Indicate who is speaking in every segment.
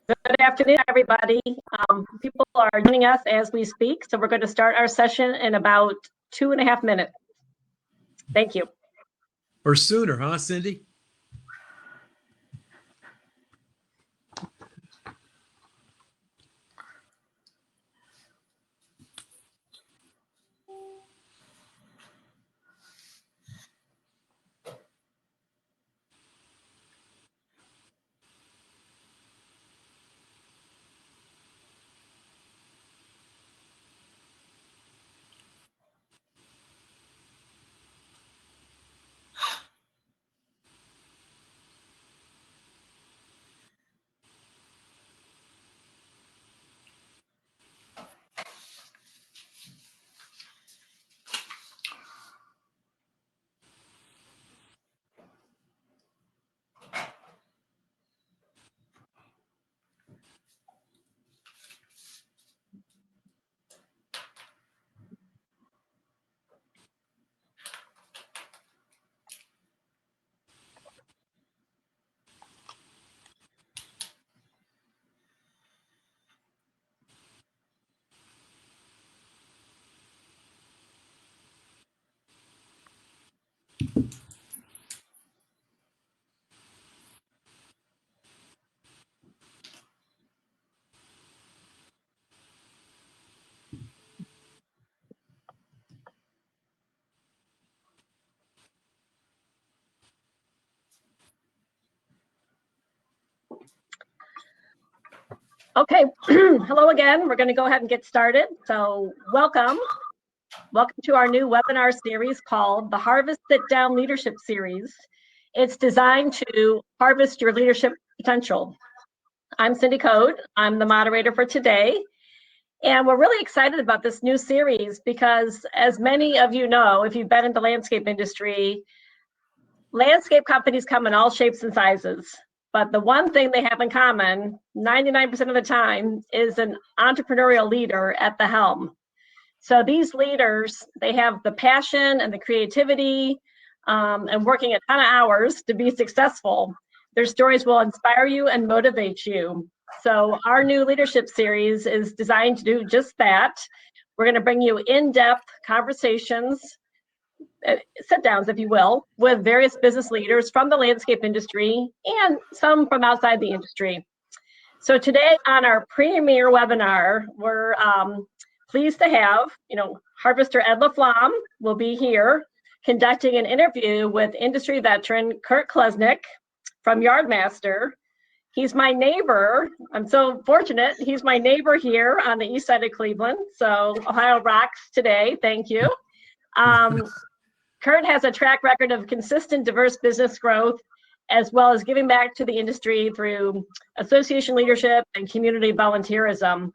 Speaker 1: Good afternoon, everybody. People are joining us as we speak, so we're going to start our session in about 2.5 minutes. Thank you.
Speaker 2: Or sooner, huh, Cindy?
Speaker 1: Okay, hello again. We're going to go ahead and get started. So welcome. Welcome to our new webinar series called the Harvest Sit Down Leadership Series. It's designed to harvest your leadership potential. I'm Cindy Code. I'm the moderator for today. And we're really excited about this new series because, as many of you know, if you've been in the landscape industry, landscape companies come in all shapes and sizes. But the one thing they have in common, 99% of the time, is an entrepreneurial leader at the helm. So these leaders, they have the passion and the creativity and working a ton of hours to be successful. Their stories will inspire you and motivate you. So our new leadership series is designed to do just that. We're going to bring you in-depth conversations, sit-downs, if you will, with various business leaders from the landscape industry and some from outside the industry. So today on our premier webinar, we're pleased to have, Harvester Ed LaFlamme will be here conducting an interview with industry veteran Kurt Kluznik from Yardmaster. He's my neighbor. I'm so fortunate. He's my neighbor here on the east side of Cleveland. So Ohio rocks today. Thank you. Kurt has a track record of consistent, diverse business growth, as well as giving back to the industry through association leadership and community volunteerism.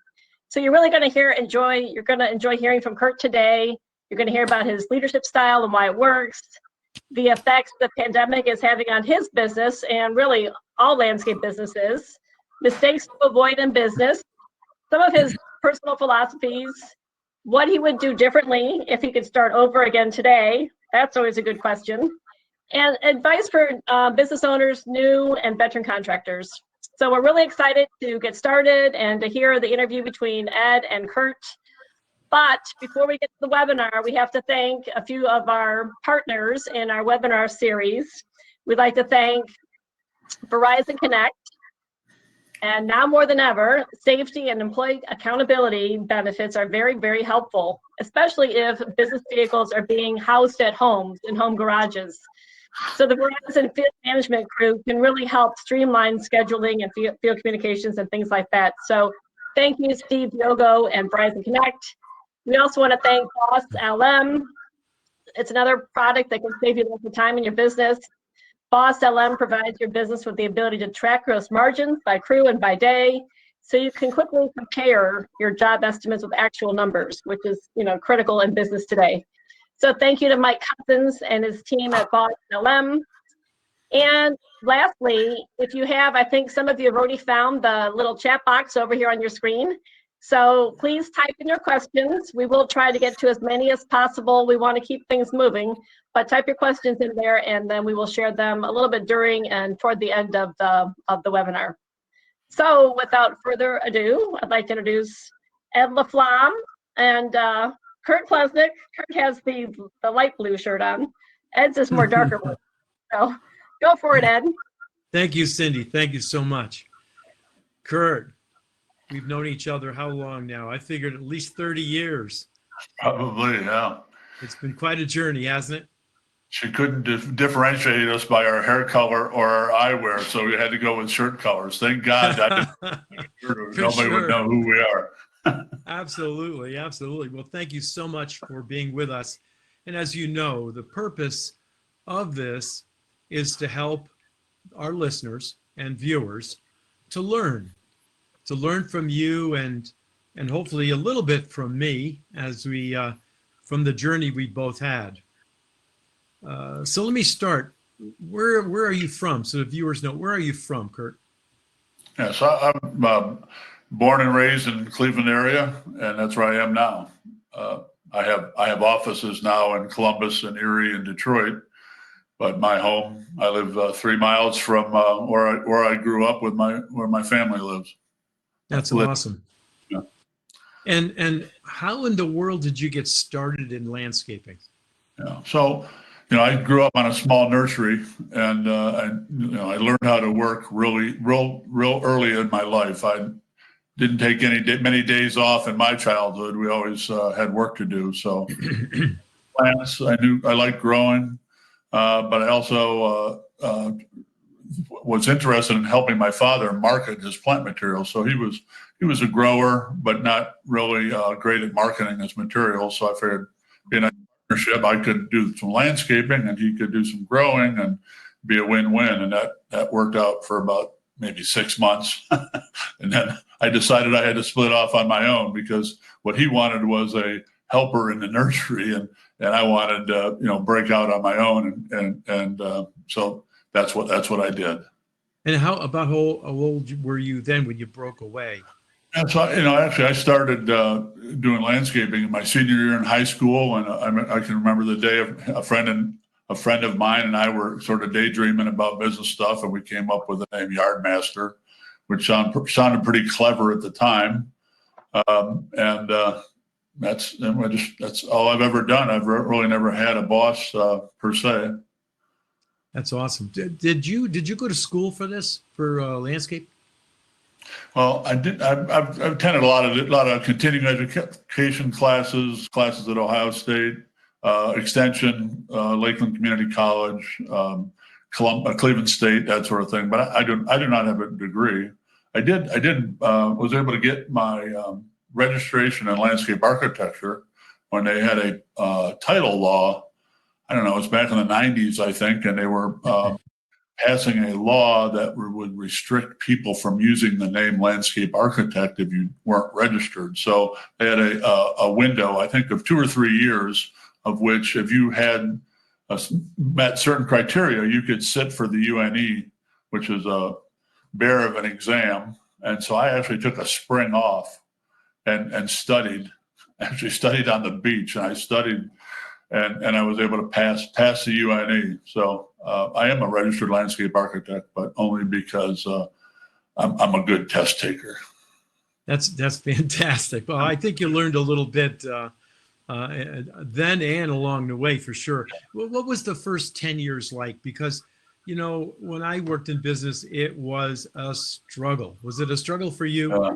Speaker 1: So you're really going to enjoy hearing from Kurt today. You're going to hear about his leadership style and why it works, the effects the pandemic is having on his business and really all landscape businesses, mistakes to avoid in business, some of his personal philosophies, what he would do differently if he could start over again today. That's always a good question. And advice for business owners, new and veteran contractors. So we're really excited to get started and to hear the interview between Ed and Kurt. But before we get to the webinar, we have to thank a few of our partners in our webinar series. We'd like to thank Verizon Connect. And now more than ever, safety and employee accountability benefits are very, very helpful, especially if business vehicles are being housed at homes in home garages. So the Verizon field management crew can really help streamline scheduling and field communications and things like that. So thank you, Steve Yogo and Verizon Connect. We also want to thank Boss LM. It's another product that can save you lots of time in your business. Boss LM provides your business with the ability to track gross margins by crew and by day, so you can quickly compare your job estimates with actual numbers, which is critical in business today. So thank you to Mike Cousins and his team at Boss LM. And lastly, if you have, I think some of you have already found the little chat box over here on your screen. So please type in your questions. We will try to get to as many as possible. We want to keep things moving, but type your questions in there and then we will share them a little bit during and toward the end of the webinar. So without further ado, I'd like to introduce Ed LaFlamme and Kurt Kluznik. Kurt has the light blue shirt on. Ed's is more darker blue. So go for it, Ed.
Speaker 2: Thank you, Cindy. Thank you so much. Kurt, we've known each other how long now? I figured at least 30 years.
Speaker 3: Probably, yeah.
Speaker 2: It's been quite a journey, hasn't it?
Speaker 3: She couldn't differentiate us by our hair color or our eyewear, so we had to go with shirt colors. Thank God nobody would know who we are.
Speaker 2: Absolutely, absolutely. Well, thank you so much for being with us. And as you know, the purpose of this is to help our listeners and viewers to learn from you and hopefully a little bit from me as we from the journey we both had. So let me start. Where are you from? So the viewers know, where are you from, Kurt?
Speaker 3: Yes, I'm born and raised in the Cleveland area, and that's where I am now. I have offices now in Columbus and Erie and Detroit, but my home, I live 3 miles from where I grew up with where my family lives.
Speaker 2: That's awesome.
Speaker 3: Yeah.
Speaker 2: And how in the world did you get started in landscaping?
Speaker 3: Yeah. So, I grew up on a small nursery, and I learned how to work real early in my life. I didn't take many days off in my childhood. We always had work to do. So, plants, I liked growing, but I also was interested in helping my father market his plant materials. So he was a grower, but not really great at marketing his materials. So I figured, being a partnership, I could do some landscaping and he could do some growing and be a win-win. And that worked out for about maybe 6 months. And then I decided I had to split off on my own because what he wanted was a helper in the nursery, and I wanted to break out on my own, and so that's what I did.
Speaker 2: And how old were you then when you broke away?
Speaker 3: And so, actually, I started doing landscaping in my senior year in high school, and I can remember the day a friend of mine and I were sort of daydreaming about business stuff, and we came up with the name Yardmaster, which sounded pretty clever at the time, and that's all I've ever done. I've really never had a boss per se.
Speaker 2: That's awesome. Did you go to school for landscape?
Speaker 3: Well, I did. I've attended a lot of continuing education classes at Ohio State, Extension, Lakeland Community College, Cleveland State, that sort of thing. But I do not have a degree. Was able to get my registration in landscape architecture when they had a title law. I don't know. It was back in the 90s, I think, and they were passing a law that would restrict people from using the name landscape architect if you weren't registered. So they had a window, I think, of 2 or 3 years, of which if you had met certain criteria, you could sit for the UNE, which is a bear of an exam. And so I actually took a spring off and studied on the beach, and I studied and I was able to pass the UNE. So I am a registered landscape architect, but only because I'm a good test taker.
Speaker 2: That's fantastic. Well, I think you learned a little bit then and along the way, for sure. What was the first 10 years like? Because, when I worked in business, it was a struggle. Was it a struggle for you?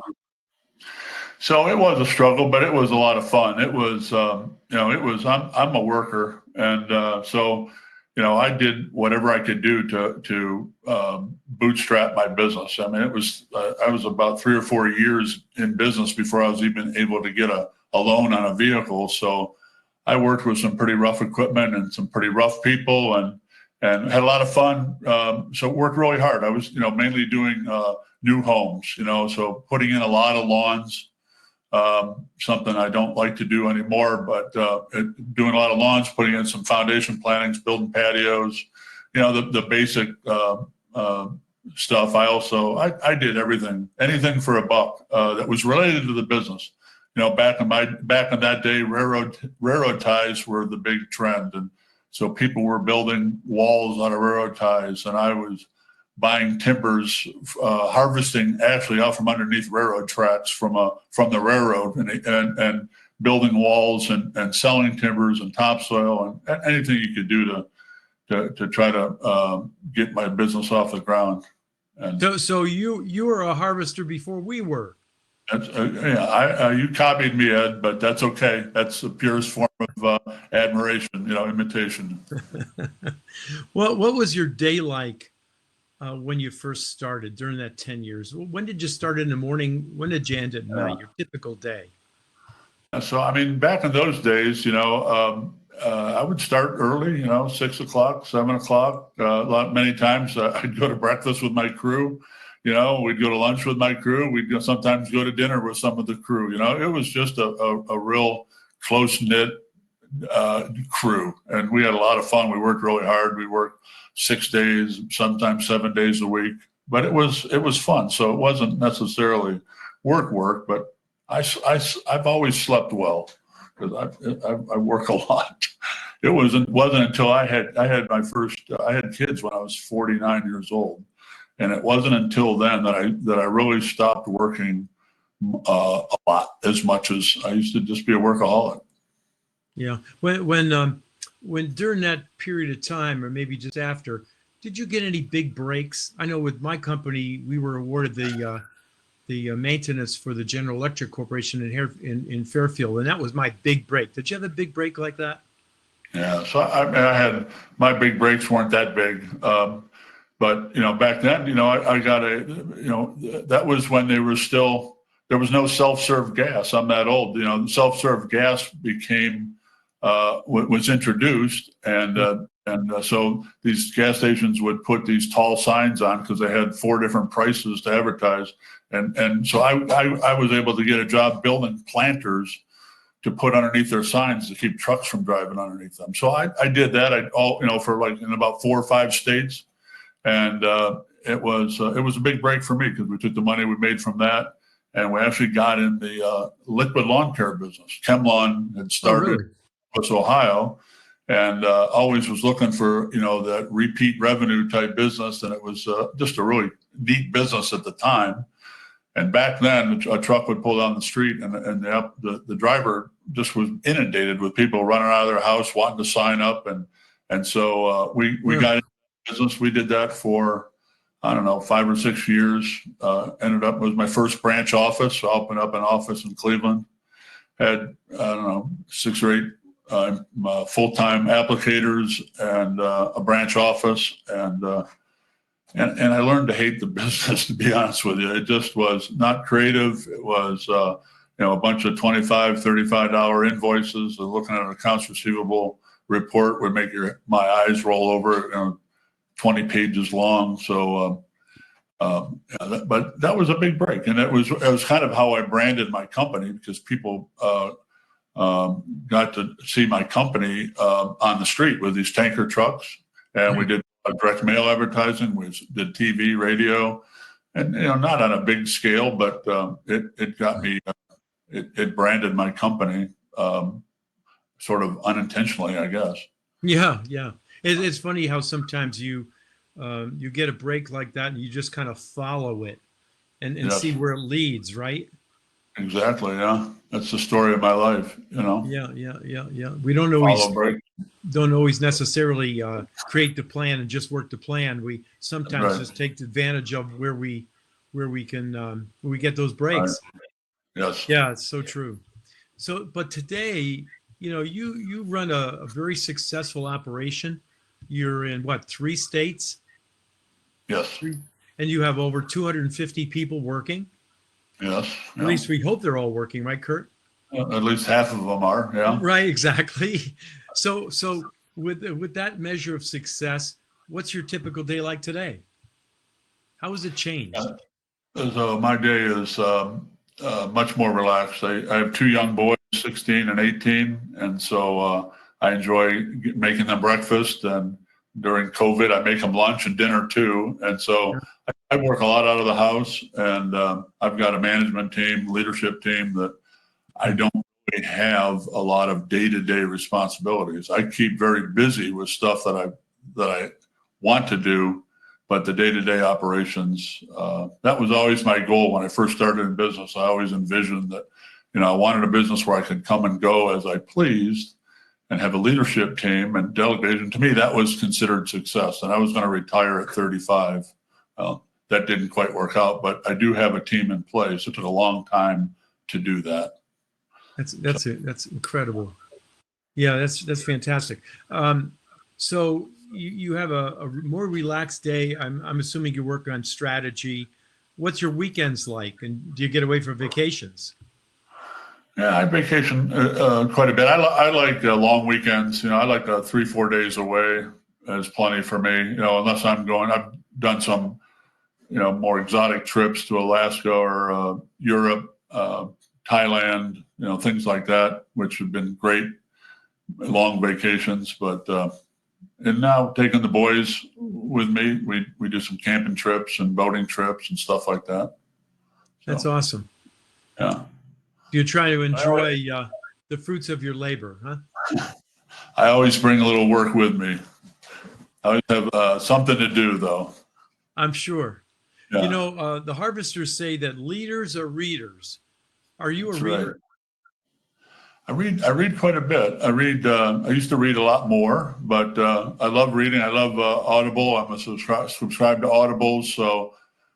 Speaker 3: So it was a struggle, but it was a lot of fun. It was, I'm a worker. And so, I did whatever I could do to bootstrap my business. I mean, I was about 3 or 4 years in business before I was even able to get a loan on a vehicle. So I worked with some pretty rough equipment and some pretty rough people and had a lot of fun. So worked really hard. I was, mainly doing new homes, so putting in a lot of lawns. Something I don't like to do anymore, but doing a lot of lawns, putting in some foundation plantings, building patios, the basic stuff. I did anything for a buck that was related to the business. Back in that day, railroad ties were the big trend, and so people were building walls out of railroad ties, and I was buying timbers, harvesting actually out from underneath railroad tracks from the railroad, and building walls and selling timbers and topsoil and anything you could do to try to get my business off the ground. And
Speaker 2: So you were a harvester before we were.
Speaker 3: that's, yeah, you copied me, Ed, but that's okay. That's the purest form of admiration, imitation.
Speaker 2: What was your day like when you first started during that 10 years? When did you start in the morning? When did you end at night? Your typical day?
Speaker 3: So, I mean, back in those days, I would start early, 6 o'clock, 7 o'clock. Many times I'd go to breakfast with my crew. We'd go to lunch with my crew. We'd sometimes go to dinner with some of the crew. It was just a real close knit crew, and we had a lot of fun. We worked really hard. We worked 6 days, sometimes 7 days a week, but it was fun. So it wasn't necessarily work, but I've always slept well because I work a lot. It wasn't until I had I had kids when I was 49 years old, and it wasn't until then that I really stopped working a lot, as much as I used to just be a workaholic.
Speaker 2: Yeah. When during that period of time, or maybe just after, did you get any big breaks? I know with my company, we were awarded the maintenance for the General Electric Corporation in Fairfield, and that was my big break. Did you have a big break like that?
Speaker 3: Yeah, so I had, my big breaks weren't that big, but back then, I got that was when there was no self-serve gas. I'm that old. Self-serve gas was introduced, and so these gas stations would put these tall signs on because they had 4 different prices to advertise, and so I was able to get a job building planters to put underneath their signs to keep trucks from driving underneath them. So I did that. For like in about 4 or 5 states, and it was a big break for me because we took the money we made from that, and we actually got in the liquid lawn care business. ChemLawn had started in Columbus, Ohio, and always was looking for that repeat revenue type business, and it was just a really neat business at the time. And back then, a truck would pull down the street, and the driver just was inundated with people running out of their house wanting to sign up, and so we got into business. We did that for, I don't know, 5 or 6 years. Ended up, it was my first branch office. So I opened up an office in Cleveland. Had, I don't know, 6 or 8 full-time applicators and a branch office, and I learned to hate the business, to be honest with you. It just was not creative. It was, a bunch of $25, $35 invoices. Looking at an accounts receivable report would make my eyes roll over, 20 pages long. So, but that was a big break. And it was kind of how I branded my company, because people got to see my company on the street with these tanker trucks. And we did direct mail advertising, we did TV, radio, and not on a big scale, but it got me. It branded my company, sort of unintentionally, I guess.
Speaker 2: Yeah. It's funny how sometimes you get a break like that, and you just kind of follow it and see where it leads, right?
Speaker 3: Exactly. Yeah, that's the story of my life.
Speaker 2: Yeah. We don't always necessarily create the plan and just work the plan. We sometimes just take advantage of where we can we get those breaks.
Speaker 3: Right. Yes.
Speaker 2: Yeah, it's so true. So, but today, you run a very successful operation. You're in what, 3 states?
Speaker 3: Yes.
Speaker 2: And you have over 250 people working.
Speaker 3: Yes.
Speaker 2: At least we hope they're all working, right, Kurt?
Speaker 3: At least half of them are. Yeah.
Speaker 2: Right. Exactly. So with that measure of success, what's your typical day like today? How has it changed?
Speaker 3: So my day is much more relaxed. I have 2 young boys, 16 and 18, and so I enjoy making them breakfast. And during COVID, I make them lunch and dinner too. And so I work a lot out of the house, and I've got a management team, leadership team that I don't really have a lot of day-to-day responsibilities. I keep very busy with stuff that I want to do, but the day-to-day operations, that was always my goal when I first started in business. I always envisioned that, I wanted a business where I could come and go as I pleased and have a leadership team and delegation. To me, that was considered success. And I was going to retire at 35. That didn't quite work out, but I do have a team in place. It took a long time to do that.
Speaker 2: That's incredible. Yeah, that's fantastic. So you have a more relaxed day. I'm assuming you work on strategy. What's your weekends like, and do you get away for vacations?
Speaker 3: Yeah, I vacation quite a bit. I like long weekends. I like 3-4 days away is plenty for me. Unless I've done some, more exotic trips to Alaska or Europe, Thailand, things like that, which have been great long vacations. But and now taking the boys with me, we do some camping trips and boating trips and stuff like that.
Speaker 2: That's awesome.
Speaker 3: Yeah.
Speaker 2: You try to enjoy the fruits of your labor, huh?
Speaker 3: I always bring a little work with me. I always have something to do, though.
Speaker 2: I'm sure.
Speaker 3: Yeah.
Speaker 2: The harvesters say that leaders are readers. Are you
Speaker 3: That's
Speaker 2: a reader?
Speaker 3: Right. I read quite a bit. I used to read a lot more, but I love reading. I love Audible. I'm a subscribed to Audible, so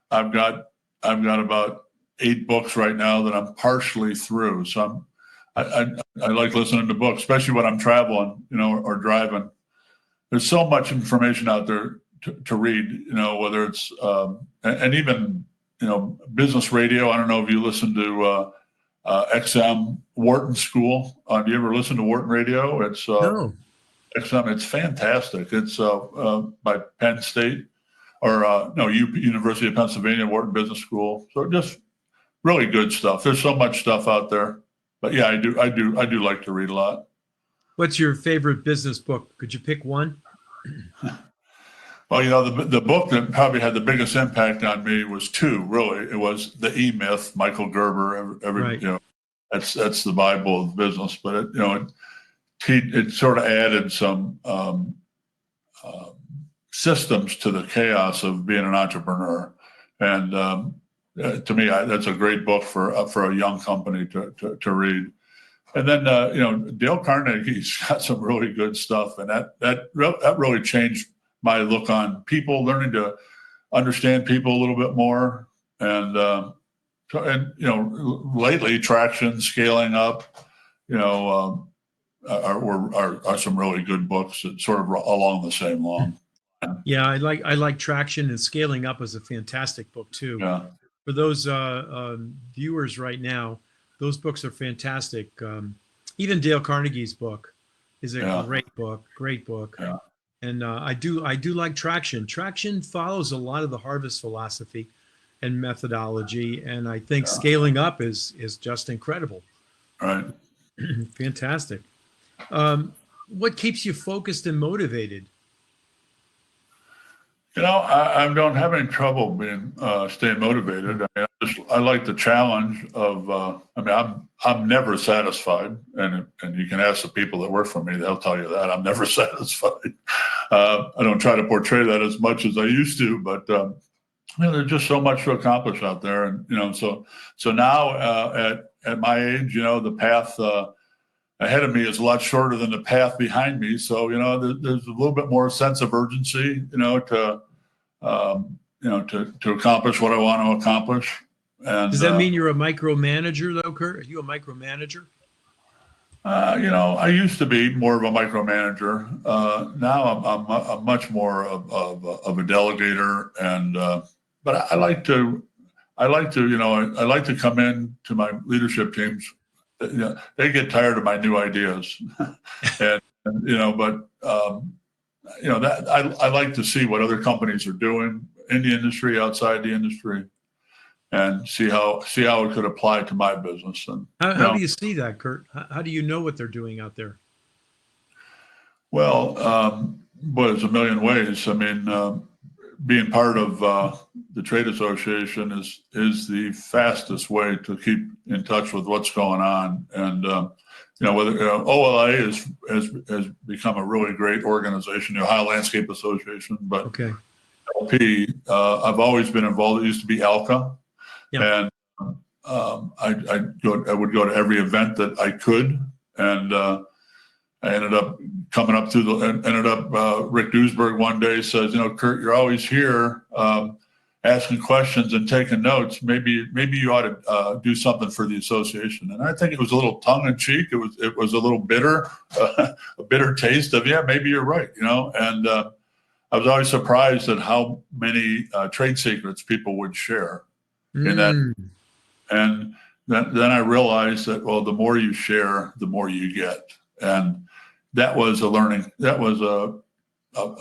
Speaker 3: I've got about 8 books right now that I'm partially through. So I like listening to books, especially when I'm traveling, or driving. There's so much information out there to read, whether it's and even business radio. I don't know if you listen to XM Wharton School. Do you ever listen to Wharton Radio? It's
Speaker 2: No.
Speaker 3: XM. It's fantastic. It's by Penn State or University of Pennsylvania Wharton Business School. So just really good stuff. There's so much stuff out there. But yeah, I do like to read a lot.
Speaker 2: What's your favorite business book? Could you pick one?
Speaker 3: Well, the book that probably had the biggest impact on me was 2, really. It was The E-Myth, Michael Gerber.
Speaker 2: Right.
Speaker 3: That's the Bible of business. But it sort of added some systems to the chaos of being an entrepreneur. And to me, that's a great book for a young company to read. And then Dale Carnegie's got some really good stuff, and that really changed my look on people, learning to understand people a little bit more, and lately traction, scaling up, are some really good books that sort of along the same line.
Speaker 2: Yeah, I like Traction, and Scaling Up is a fantastic book too.
Speaker 3: Yeah.
Speaker 2: For those viewers right now, those books are fantastic. Even Dale Carnegie's book is a great book.
Speaker 3: Yeah.
Speaker 2: And I do like Traction. Traction follows a lot of the harvest philosophy and methodology, and I think Scaling Up is just incredible.
Speaker 3: Right.
Speaker 2: Fantastic. What keeps you focused and motivated?
Speaker 3: I don't have any trouble staying motivated. I like the challenge of. I'm never satisfied, and you can ask the people that work for me; they'll tell you that I'm never satisfied. I don't try to portray that as much as I used to, but there's just so much to accomplish out there, and so now at my age, the path ahead of me is a lot shorter than the path behind me. So, there's a little bit more sense of urgency, to accomplish what I want to accomplish. And
Speaker 2: does that mean you're a micromanager, though, Kurt? Are you a micromanager?
Speaker 3: I used to be more of a micromanager. Now I'm much more of a delegator, and but I like to come in to my leadership teams. They get tired of my new ideas, but that I like to see what other companies are doing in the industry, outside the industry, and see how it could apply to my business. And
Speaker 2: how do you see that, Kurt? How do you know what they're doing out there?
Speaker 3: Well, there's a million ways. Being part of the trade association is the fastest way to keep in touch with what's going on. And whether OLA has become a really great organization, Ohio Landscape Association. But NALP, I've always been involved. It used to be ALCA,
Speaker 2: Yeah.
Speaker 3: and I would go to every event that I could, and I ended up coming up through Rick Duesberg one day says, Kurt, you're always here asking questions and taking notes. Maybe you ought to do something for the association. And I think it was a little tongue in cheek. It was a little bitter, a bitter taste of, yeah, maybe you're right, and I was always surprised at how many trade secrets people would share in that. And then I realized that, well, the more you share, the more you get. And that was a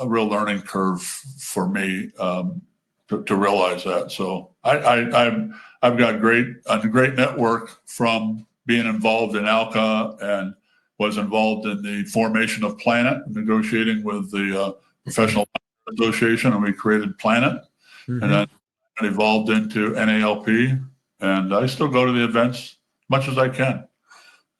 Speaker 3: real learning curve for me to realize that. So I've got a great network from being involved in ALCA, and was involved in the formation of Planet, negotiating with the Professional Association, and we created Planet, and then it evolved into NALP, and I still go to the events as much as I can.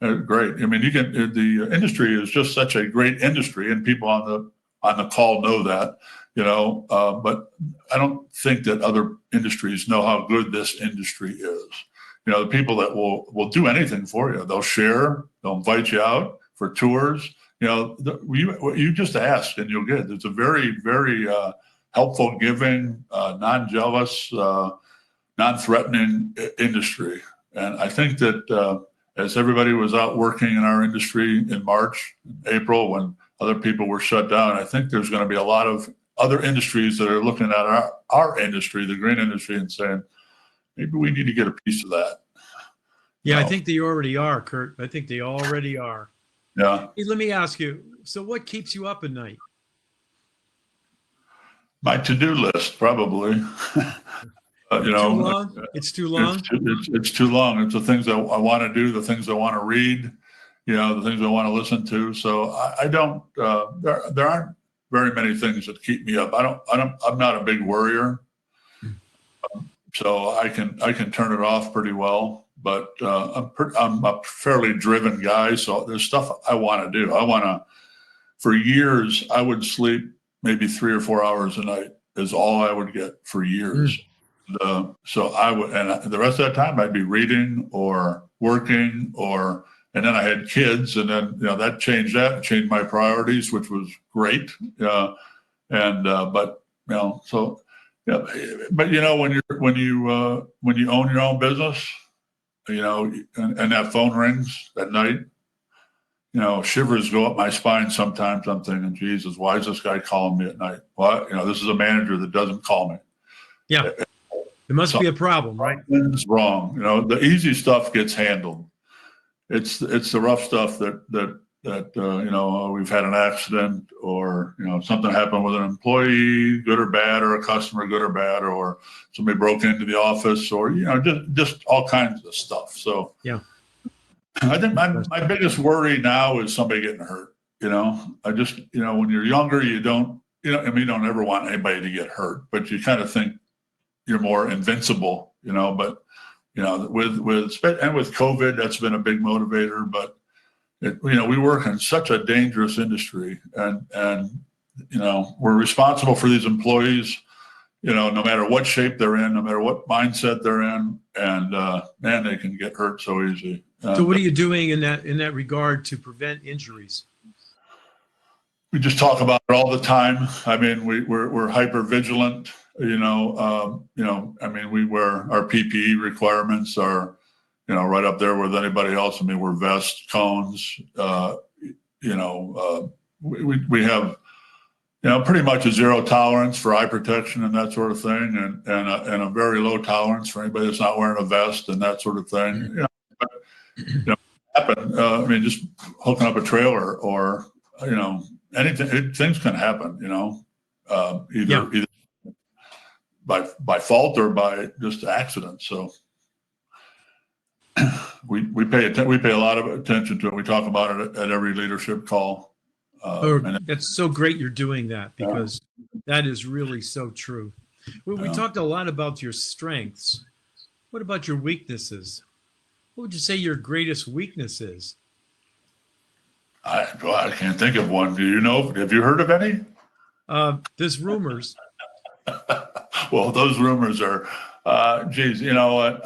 Speaker 3: Great. I mean, the industry is just such a great industry, and people on the call know that, but I don't think that other industries know how good this industry is. The people that will do anything for you, they'll share, they'll invite you out for tours. You just ask and you'll get it. It's a very, very helpful, giving, non-jealous, non-threatening industry. And I think that as everybody was out working in our industry in March, April, when other people were shut down, I think there's going to be a lot of other industries that are looking at our industry, the green industry, and saying, maybe we need to get a piece of that.
Speaker 2: Yeah, I think they already are, Kurt. I think they already are.
Speaker 3: Yeah.
Speaker 2: Hey, let me ask you, so what keeps you up at night?
Speaker 3: My to-do list, probably.
Speaker 2: Too long? It's too long?
Speaker 3: It's too long. It's the things I want to do, the things I want to read, the things I want to listen to. So I don't, there aren't very many things that keep me up. I'm not a big worrier. So I can turn it off pretty well, but I'm a fairly driven guy. So there's stuff I want to do. For years, I would sleep maybe 3 or 4 hours a night is all I would get for years. So I would, and the rest of that time I'd be reading or working, and then I had kids, and then that changed my priorities, which was great. But so yeah, but when you own your own business, and that phone rings at night, shivers go up my spine sometimes. I'm thinking, Jesus, why is this guy calling me at night? Well, this is a manager that doesn't call me.
Speaker 2: Yeah. There must be a problem, right?
Speaker 3: Something's wrong. The easy stuff gets handled. It's the rough stuff that we've had an accident, or something happened with an employee, good or bad, or a customer, good or bad, or somebody broke into the office, or just all kinds of stuff. So
Speaker 2: yeah,
Speaker 3: I think my biggest worry now is somebody getting hurt. I just when you're younger, you don't you don't ever want anybody to get hurt, but you kind of think you're more invincible, but with COVID, that's been a big motivator. But we work in such a dangerous industry, and we're responsible for these employees, no matter what shape they're in, no matter what mindset they're in, and man, they can get hurt so easy.
Speaker 2: So what are you doing in that regard to prevent injuries?
Speaker 3: We just talk about it all the time. I mean, we're hyper vigilant. I mean, we wear our PPE requirements are, right up there with anybody else. I mean, we're vests, cones. We have, pretty much a zero tolerance for eye protection and that sort of thing, and a very low tolerance for anybody that's not wearing a vest and that sort of thing. Happen. I mean, just hooking up a trailer, or anything. Things can happen. Either by fault or by just accident. So we pay a lot of attention to it. We talk about it at every leadership call.
Speaker 2: That's so great you're doing that, because that is really so true. We talked a lot about your strengths. What about your weaknesses? What would you say your greatest weakness is?
Speaker 3: I can't think of one. Do you know? Have you heard of any?
Speaker 2: There's rumors.
Speaker 3: Well, those rumors are, geez, you know what?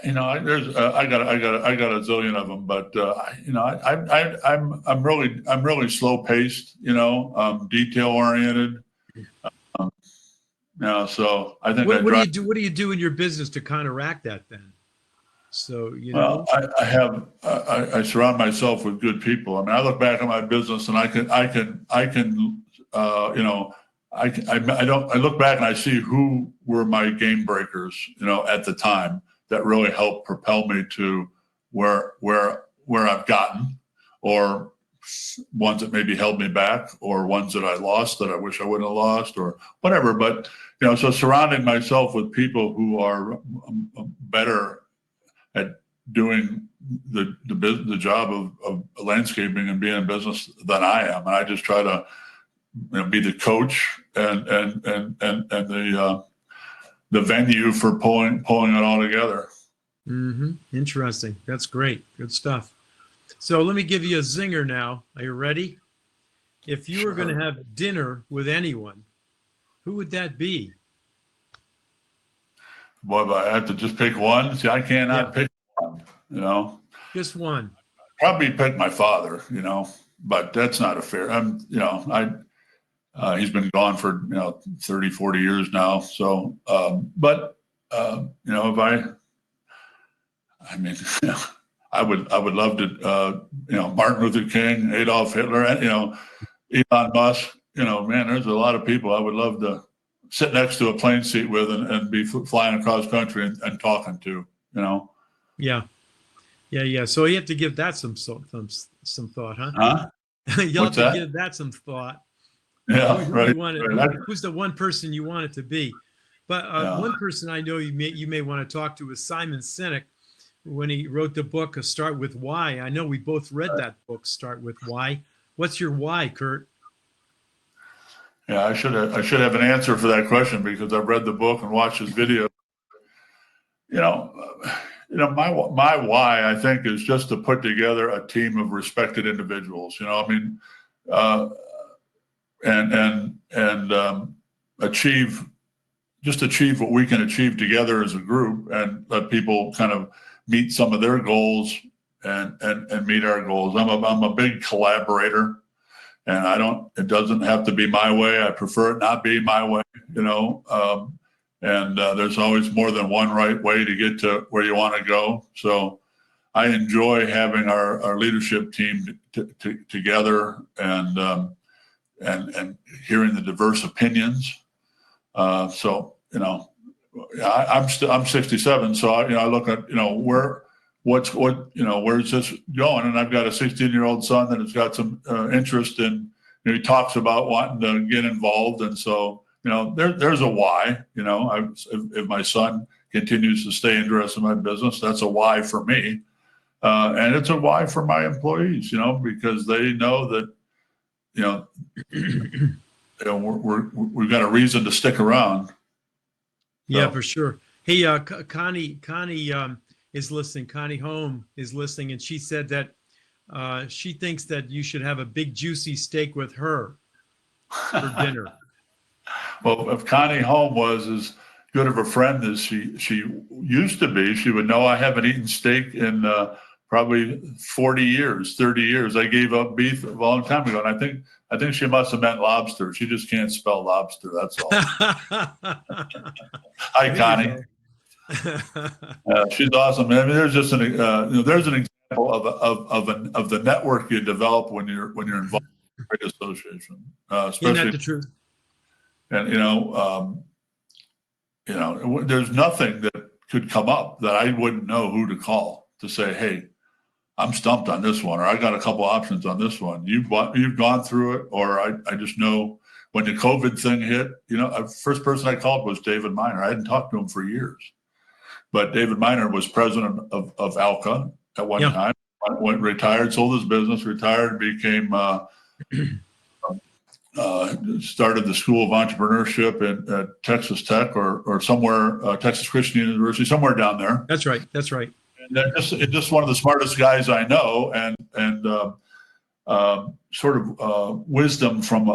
Speaker 3: There's I got a zillion of them, but I'm really slow paced, detail oriented. So I think
Speaker 2: What do you do? What do you do in your business to counteract that then? So,
Speaker 3: Well, I surround myself with good people. I mean, I look back at my business and I look back and I see who were my game breakers, at the time that really helped propel me to where I've gotten, or ones that maybe held me back, or ones that I lost that I wish I wouldn't have lost, or whatever. But, so surrounding myself with people who are better at doing the job of landscaping and being in business than I am, and I just try to be the coach and the venue for pulling it all together.
Speaker 2: Mm-hmm. Interesting. That's great. Good stuff. So let me give you a zinger now. Are you ready? If you were going to have dinner with anyone, who would that be?
Speaker 3: Boy, but I have to just pick one. See, I cannot pick one,
Speaker 2: Just one.
Speaker 3: Probably pick my father, but that's not a fair. He's been gone for 30, 40 years now. So, I would love to, Martin Luther King, Adolf Hitler, Elon Musk. Man, there's a lot of people I would love to sit next to a plane seat with and be flying across country and talking to.
Speaker 2: Yeah. So you have to give that some thought, huh?
Speaker 3: Huh?
Speaker 2: You'll have to give that some thought.
Speaker 3: Yeah, right.
Speaker 2: Who's the one person you want it to be? But one person I know you may want to talk to is Simon Sinek, when he wrote the book Start With Why. I know we both read that book, Start With Why. What's your why, Kurt?
Speaker 3: Yeah, I should have an answer for that question because I've read the book and watched his video. My why, I think, is just to put together a team of respected individuals. And achieve what we can achieve together as a group, and let people kind of meet some of their goals and meet our goals. I'm a big collaborator, and it doesn't have to be my way. I prefer it not be my way, and there's always more than one right way to get to where you want to go. So I enjoy having our leadership team together and hearing the diverse opinions. I'm 67, so I look at where's this going, and I've got a 16-year-old son that has got some interest in. He talks about wanting to get involved, and so there's a why. If my son continues to stay interested in my business, that's a why for me, and it's a why for my employees. Because they know that we've got a reason to stick around.
Speaker 2: Yeah, for sure. Hey, Connie is listening. Connie Home is listening, and she said that she thinks that you should have a big juicy steak with her for dinner.
Speaker 3: Well, if Connie Home was as good of a friend as she used to be, she would know I haven't eaten steak in probably 40 years, 30 years. I gave up beef a long time ago, and I think she must have meant lobster. She just can't spell lobster. That's all. Hi, Connie. She's awesome. I mean, there's just there's an example of the network you develop when you're involved in a trade association, especially.
Speaker 2: Isn't that the truth?
Speaker 3: And there's nothing that could come up that I wouldn't know who to call to say, hey, I'm stumped on this one, or I got a couple options on this one. You've gone through it, or I just know when the COVID thing hit, first person I called was David Miner. I hadn't talked to him for years, but David Miner was president of Alca at one time. Went retired, sold his business, retired, became started the School of Entrepreneurship at Texas Tech or somewhere, Texas Christian University, somewhere down there.
Speaker 2: That's right.
Speaker 3: And just one of the smartest guys I know, and sort of wisdom from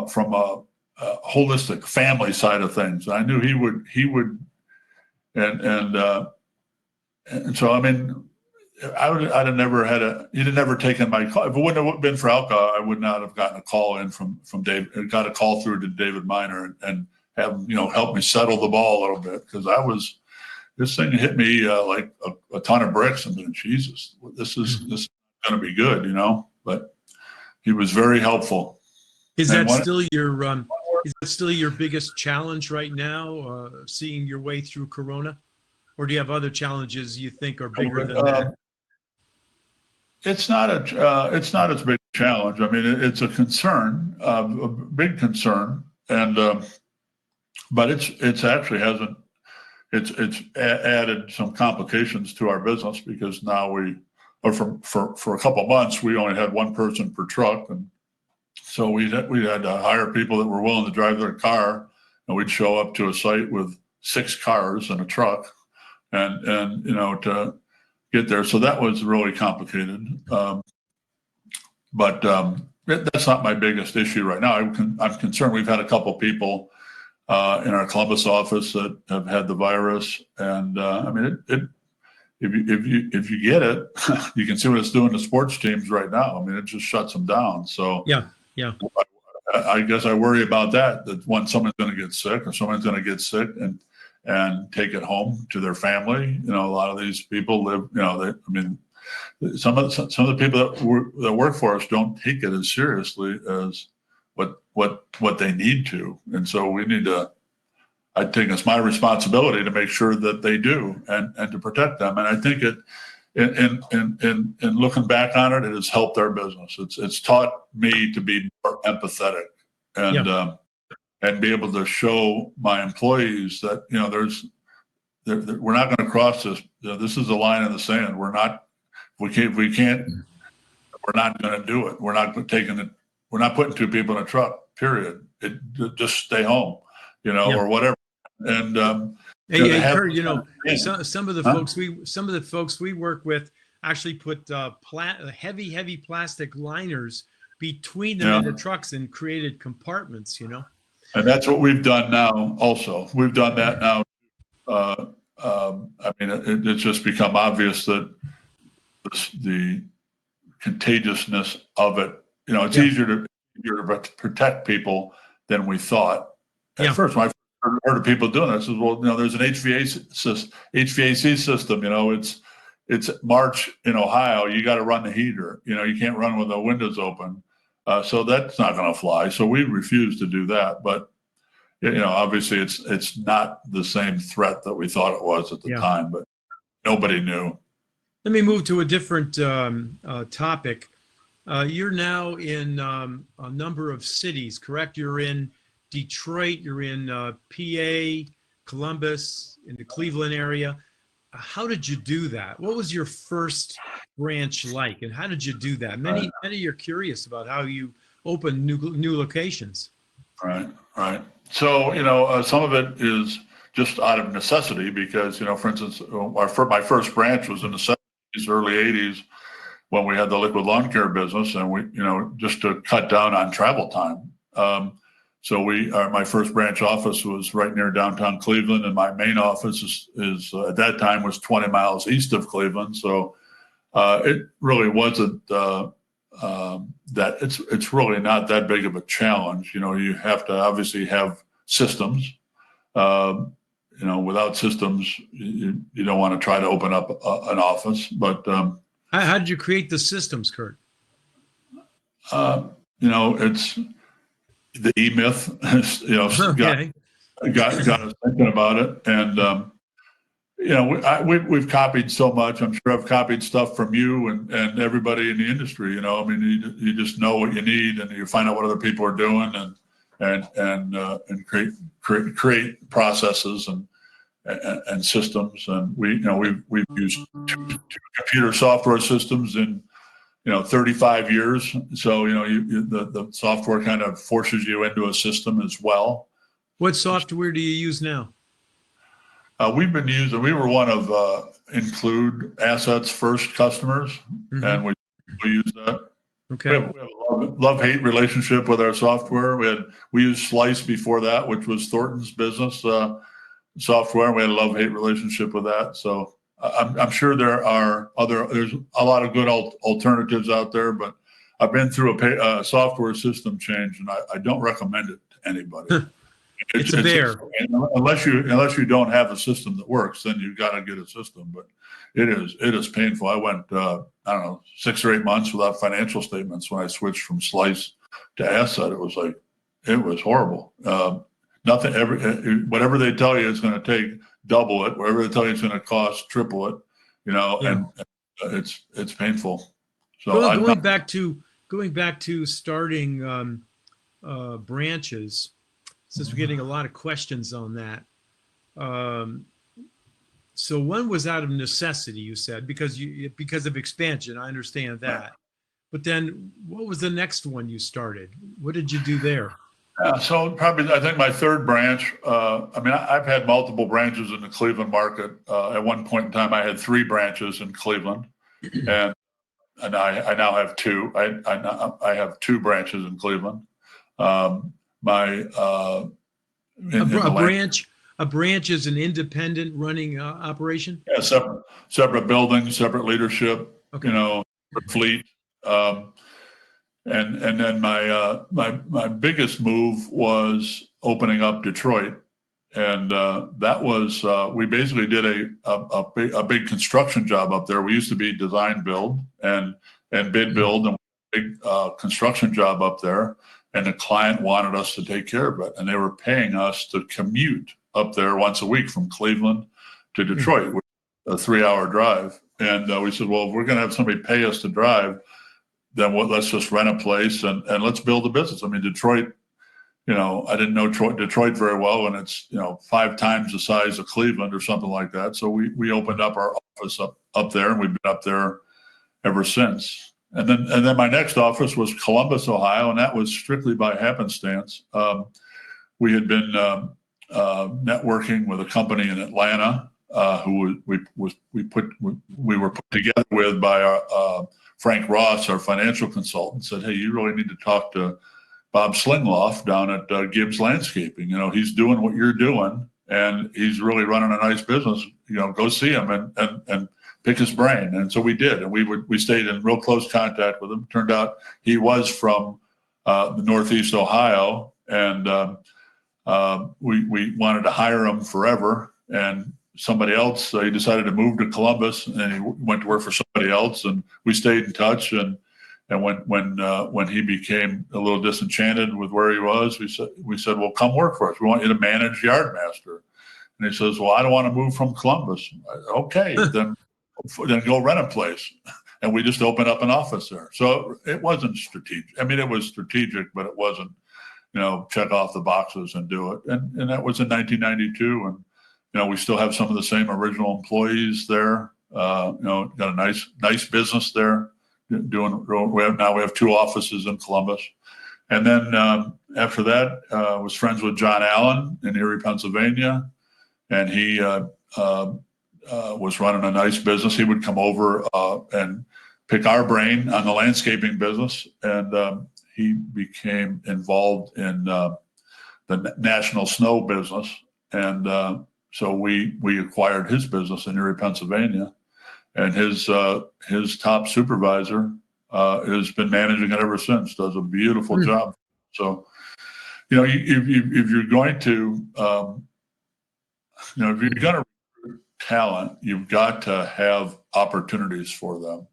Speaker 3: holistic family side of things. I knew he would, and so, I mean, I'd have never he'd have never taken my call. If it wouldn't have been for alcohol, I would not have gotten a call in from Dave, got a call through to David Miner and have him, help me settle the ball a little bit. Cause this thing hit me like a ton of bricks. I'm thinking, Jesus, this is going to be good, but he was very helpful.
Speaker 2: Is that still your biggest challenge right now, seeing your way through Corona? Or do you have other challenges you think are bigger than that?
Speaker 3: It's not as big a challenge. I mean, it's a concern, a big concern, and but it's actually hasn't. It's added some complications to our business because now for a couple of months we only had one person per truck, and so we had to hire people that were willing to drive their car, and we'd show up to a site with 6 cars and a truck, and to get there. So that was really complicated. But that's not my biggest issue right now. I'm concerned. We've had a couple people in our Columbus office that have had the virus, and I mean, if you get it, you can see what it's doing to sports teams right now. I mean, it just shuts them down. So
Speaker 2: yeah.
Speaker 3: I guess I worry about that when someone's going to get sick or someone's going to get sick and take it home to their family. A lot of these people live, some of the people that work for us don't take it as seriously as what they need to. And so I think it's my responsibility to make sure that they do and to protect them. And I think in looking back on it, it has helped our business. It's taught me to be more empathetic and be able to show my employees that, we're not going to cross this. This is a line in the sand. We're not going to do it. We're not putting 2 people in a truck, period. Just stay home, or whatever. And,
Speaker 2: Kurt, some of the folks we work with actually put heavy plastic liners between them and the trucks and created compartments,
Speaker 3: And that's what we've done now also. We've done that now. I mean, it's just become obvious that the contagiousness of it, it's easier to protect people than we thought. At first, when I heard of people doing this, I said, well, there's an HVAC system, it's March in Ohio, you got to run the heater, you can't run with the windows open. So that's not going to fly. So we refuse to do that. But, obviously it's not the same threat that we thought it was at the time, but nobody knew.
Speaker 2: Let me move to a different topic. You're now in a number of cities, correct? You're in Detroit, you're in PA, Columbus, in the Cleveland area. How did you do that? What was your first branch like, and how did you do that? Many are curious about how you open new locations.
Speaker 3: Right. So, some of it is just out of necessity because, for instance, my first branch was in the 70s, early 80s when we had the liquid lawn care business, and we, just to cut down on travel time. So my first branch office was right near downtown Cleveland, and my main office is at that time was 20 miles east of Cleveland. So it really wasn't that it's really not that big of a challenge. You have to obviously have systems. Without systems, you don't want to try to open up an office. But
Speaker 2: how did you create the systems, Kurt?
Speaker 3: It's the E-Myth, got us thinking about it. And, we've copied so much. I'm sure I've copied stuff from you and everybody in the industry, I mean, you just know what you need and you find out what other people are doing and create processes and systems. And we've used two computer software systems in 35 years. So, the software kind of forces you into a system as well.
Speaker 2: What software do you use now?
Speaker 3: We were one of Include Assets first customers, and we use that.
Speaker 2: Okay.
Speaker 3: We have a love-hate relationship with our software. We used Slice before that, which was Thornton's business software. We had a love-hate relationship with that. So I'm sure there's a lot of good alternatives out there, but I've been through a software system change, and I don't recommend it to anybody.
Speaker 2: It's a bear.
Speaker 3: Unless you don't have a system that works, then you've got to get a system. But it is painful. I went I don't know 6 or 8 months without financial statements when I switched from Slice to Asset. It was horrible. Nothing whatever they tell you it's going to take, double it. Whatever they tell you it's going to cost, triple it. And it's painful. So
Speaker 2: going back to starting branches, since we're getting a lot of questions on that. So one was out of necessity, you said, because of expansion. I understand that. But then what was the next one you started? What did you do there?
Speaker 3: So probably, I think my third branch, I've had multiple branches in the Cleveland market. At one point in time, I had 3 branches in Cleveland, and I now have 2. I have 2 branches in Cleveland.
Speaker 2: A branch is an independent running operation?
Speaker 3: Yeah, separate buildings, separate leadership,
Speaker 2: Okay.
Speaker 3: Separate fleet. And then my biggest move was opening up Detroit. And that was, we basically did a big construction job up there. We used to be design build and bid build, and big construction job up there. And the client wanted us to take care of it. And they were paying us to commute up there once a week from Cleveland to Detroit, which is a 3-hour drive. And we said, well, if we're going to have somebody pay us to drive, then let's just rent a place and let's build a business. I mean, Detroit, I didn't know Detroit very well, and it's, 5 times the size of Cleveland or something like that. So we opened up our office up there, and we've been up there ever since. And then my next office was Columbus, Ohio, and that was strictly by happenstance. We had been networking with a company in Atlanta who we were put together with by our Frank Ross, our financial consultant. Said, hey, you really need to talk to Bob Slingloff down at Gibbs Landscaping. He's doing what you're doing, and he's really running a nice business. Go see him and pick his brain. And so we did, and we stayed in real close contact with him. Turned out he was from the Northeast Ohio, and we wanted to hire him forever. And somebody else, he decided to move to Columbus, and he went to work for somebody else. And we stayed in touch. And when he became a little disenchanted with where he was, we said, well, come work for us. We want you to manage Yardmaster. And he says, well, I don't want to move from Columbus. Okay, then go rent a place. And we just opened up an office there. So it wasn't strategic. I mean, it was strategic, but it wasn't, check off the boxes and do it. And that was in 1992. And, we still have some of the same original employees there. Got a nice business there. We have 2 offices in Columbus. And then after that, I was friends with John Allen in Erie, Pennsylvania. And he was running a nice business. He would come over and pick our brain on the landscaping business. And he became involved in the national snow business. And so we acquired his business in Erie, Pennsylvania. And his top supervisor has been managing it ever since. Does a beautiful job. So, if you're going to, if you're going to recruit talent, you've got to have opportunities for them.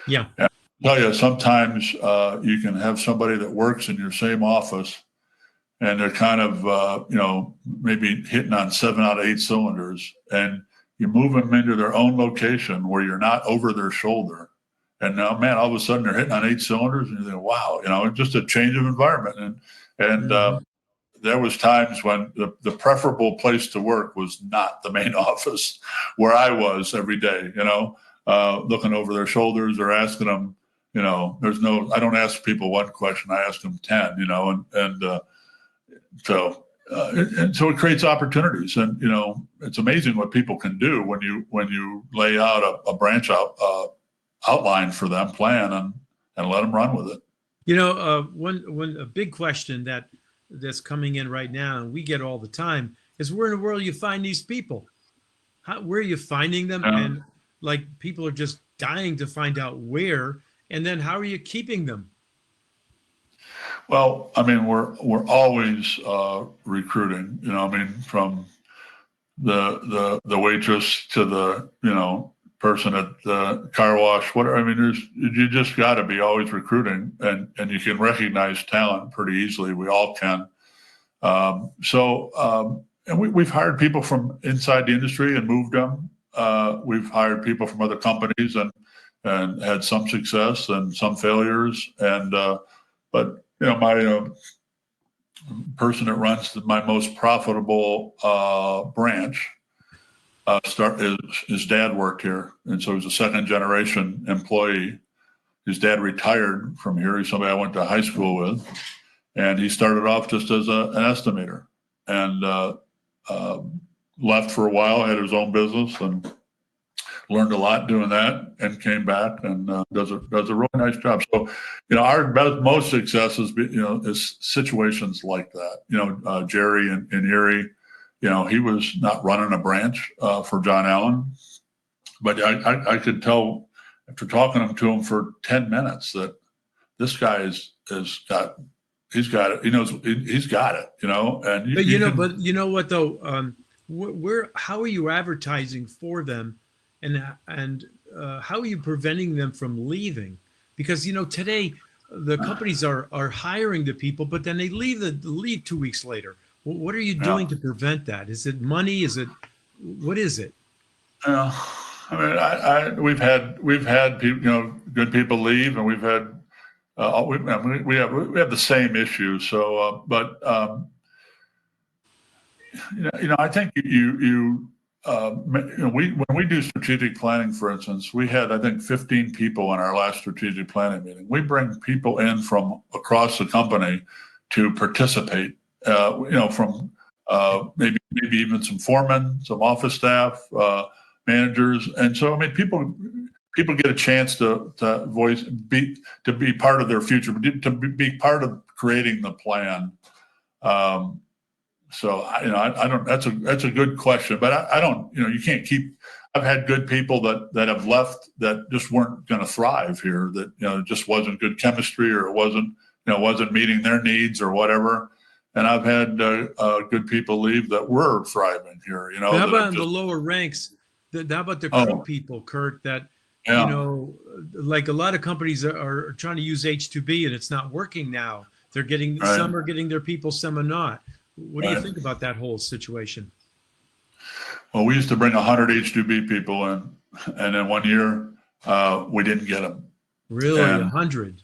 Speaker 2: Yeah.
Speaker 3: And I'll tell you, sometimes you can have somebody that works in your same office, and they're kind of, maybe hitting on 7 out of 8 cylinders, and you move them into their own location where you're not over their shoulder. And now, man, all of a sudden they're hitting on 8 cylinders, and you think, wow, just a change of environment. And there was times when the preferable place to work was not the main office where I was every day, looking over their shoulders or asking them, I don't ask people one question, I ask them 10, so it creates opportunities. And, it's amazing what people can do when you lay out a branch outline for them, plan, and let them run with it.
Speaker 2: One a big question that's coming in right now, and we get all the time, is where in the world you find these people? Where are you finding them? And like people are just dying to find out where, and then how are you keeping them?
Speaker 3: Well, I mean, we're always recruiting. I mean, from the waitress to the person at the car wash. Whatever. I mean, you just got to be always recruiting, and you can recognize talent pretty easily. We all can. And we've hired people from inside the industry and moved them. We've hired people from other companies and had some success and some failures. But my person that runs my most profitable branch his dad worked here, and so he's a second generation employee. His dad retired from here. He's somebody I went to high school with, and he started off just as an estimator, and left for a while, had his own business, and learned a lot doing that, and came back and does a really nice job. So, our most success is situations like that. Jerry in Erie, he was not running a branch for John Allen, but I could tell after talking to him for 10 minutes that this guy he's got it. He knows he's got it. And
Speaker 2: but you know what though? How are you advertising for them, and how are you preventing them from leaving? Because today the companies are hiring the people, but then they leave 2 weeks later. What are you doing to prevent that? Is it money? What is it?
Speaker 3: I mean, we've had people, good people leave, and we've had we have the same issue. So, I think when we do strategic planning, for instance, we had, I think, 15 people in our last strategic planning meeting. We bring people in from across the company to participate. From maybe even some foremen, some office staff, managers, and so I mean, people get a chance to be part of their future, to be part of creating the plan. So I don't. That's a good question, but I don't. You can't keep. I've had good people that have left that just weren't going to thrive here. That it just wasn't good chemistry, or it wasn't meeting their needs or whatever. And I've had good people leave that were thriving here.
Speaker 2: But how about in the lower ranks? How about the crew people, Kurt? That like a lot of companies are trying to use H2B, and it's not working now. They're getting some are getting their people, some are not. What do you think about that whole situation?
Speaker 3: Well, we used to bring 100 H2B people in, and then one year we didn't get them.
Speaker 2: Really, 100?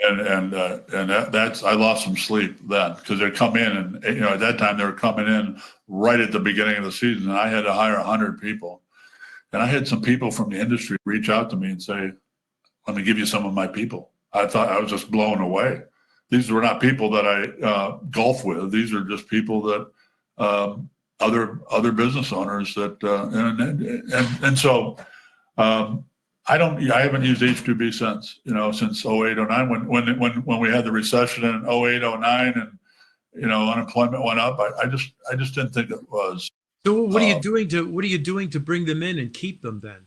Speaker 3: And that's I lost some sleep then, because they come in, and at that time they were coming in right at the beginning of the season, and I had to hire 100 people. And I had some people from the industry reach out to me and say, "Let me give you some of my people." I thought I was just blown away. These were not people that I golf with. These are just people that other business owners that and so I haven't used H2B since 08, 09 when we had the recession in 08, 09 and unemployment went up. I just didn't think it was.
Speaker 2: So what are you doing to bring them in and keep them then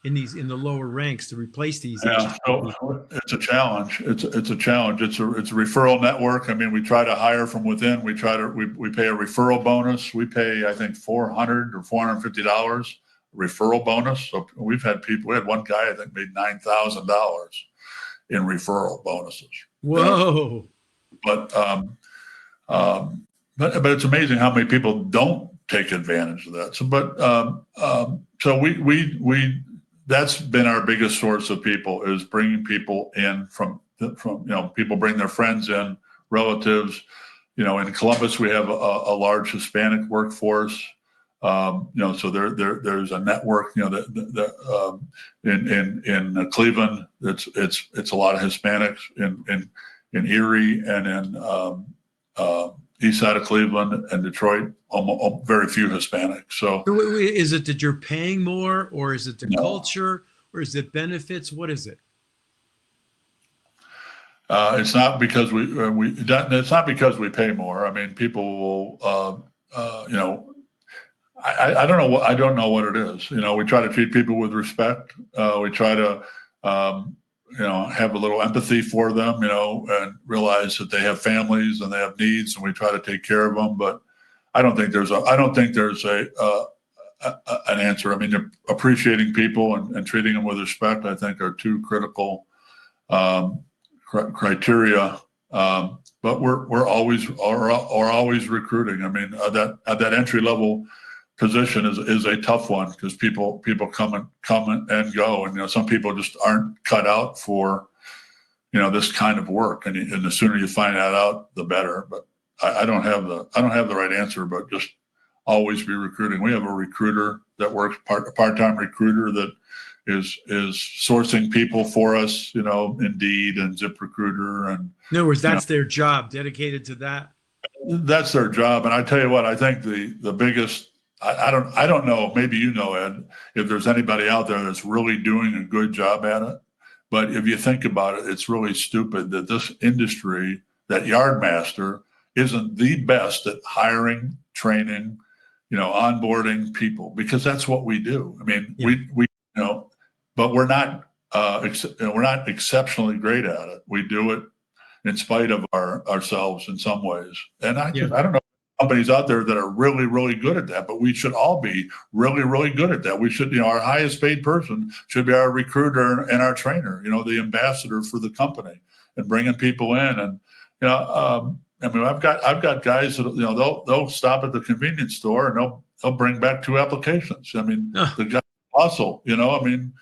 Speaker 2: in the lower ranks to replace these?
Speaker 3: So it's a challenge. It's a challenge. It's a referral network. I mean, we try to hire from within. We pay a referral bonus. We pay, I think, $400 or $450 referral bonus. So we had one guy, I think, made $9,000 in referral bonuses.
Speaker 2: Whoa.
Speaker 3: But it's amazing how many people don't take advantage of that. So we that's been our biggest source of people, is bringing people in from people bring their friends in, relatives. In Columbus we have a large Hispanic workforce. So there's a network. In Cleveland, it's a lot of Hispanics. In Erie and in east side of Cleveland and Detroit, almost very few Hispanics. So
Speaker 2: is it that you're paying more, or is it the culture, or is it benefits? What is it?
Speaker 3: It's not because it's not because we pay more. I mean, people will, I don't know what it is. We try to treat people with respect. We try to, have a little empathy for them, and realize that they have families and they have needs, and we try to take care of them. But I don't think there's an answer. I mean, appreciating people and treating them with respect, I think, are two critical criteria. But we're always recruiting. I mean, that entry level position is a tough one because people come and go, and some people just aren't cut out for this kind of work, and the sooner you find that out, the better. But I don't have the right answer, but just always be recruiting. We have a recruiter that works part-time recruiter that is sourcing people for us, Indeed and ZipRecruiter, and
Speaker 2: In other words, that's their job, dedicated to that.
Speaker 3: that's their job. And I tell you what, I think the biggest, I don't know, maybe Ed, if there's anybody out there that's really doing a good job at it. But if you think about it, it's really stupid that this industry, that Yardmaster, isn't the best at hiring, training, onboarding people, because that's what we do. I mean, we but we're not exceptionally great at it. We do it in spite of ourselves in some ways. And I don't know companies out there that are really, really good at that, but we should all be really, really good at that. We should, our highest paid person should be our recruiter and our trainer, the ambassador for the company, and bringing people in. And, I mean, I've got guys that, they'll stop at the convenience store and they'll bring back 2 applications. I mean, the guy hustle, I mean,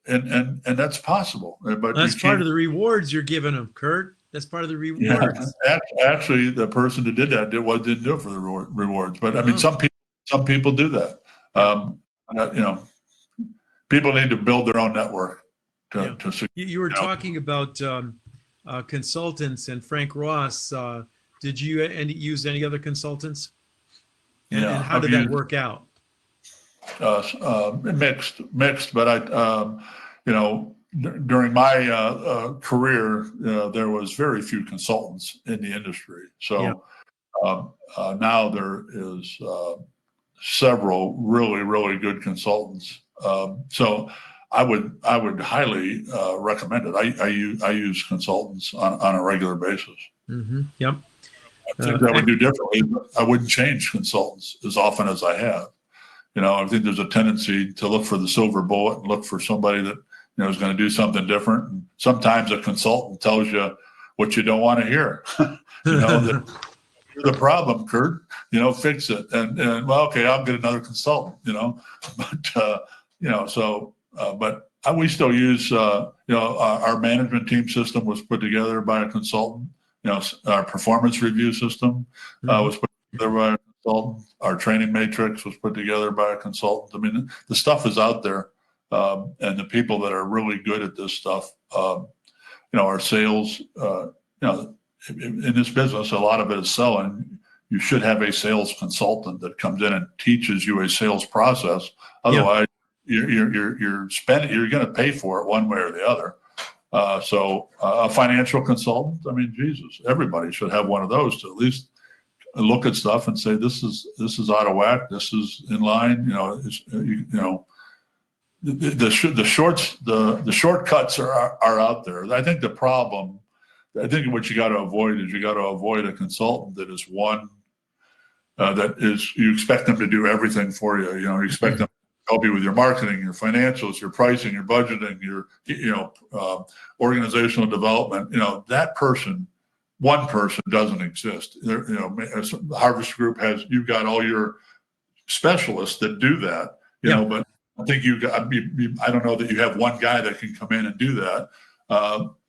Speaker 3: and that's possible. But
Speaker 2: that's part of the rewards you're giving them, Kurt. That's part of the rewards.
Speaker 3: Yeah, actually, the person who did that didn't do it for the rewards. But I mean, some people do that. People need to build their own network.
Speaker 2: You were talking about consultants and Frank Ross. Did you use any other consultants? And how did that work out?
Speaker 3: Mixed. But during my career, there was very few consultants in the industry. So now there is several really, really good consultants. So I would highly recommend it. I use consultants on a regular basis.
Speaker 2: Mm-hmm. Yep.
Speaker 3: I think I would do differently. I wouldn't change consultants as often as I have. I think there's a tendency to look for the silver bullet and look for somebody that is going to do something different. And sometimes a consultant tells you what you don't want to hear. That you're the problem, Kurt. Fix it. And well, okay, I'll get another consultant. But but we still use our management team system was put together by a consultant. Our performance review system was put together by a consultant. Our training matrix was put together by a consultant. I mean, the stuff is out there. And the people that are really good at this stuff, our sales, in this business, a lot of it is selling. You should have a sales consultant that comes in and teaches you a sales process. Otherwise, you're going to pay for it one way or the other. So a financial consultant, I mean, Jesus, everybody should have one of those to at least look at stuff and say, this is out of whack. This is in line. The shortcuts are out there. I think what you got to avoid is a consultant that is one that is, you expect them to do everything for you. You expect them to help you with your marketing, your financials, your pricing, your budgeting, your organizational development. That person, one person doesn't exist. Harvest Group you've got all your specialists that do that. But I think I don't know that you have one guy that can come in and do that.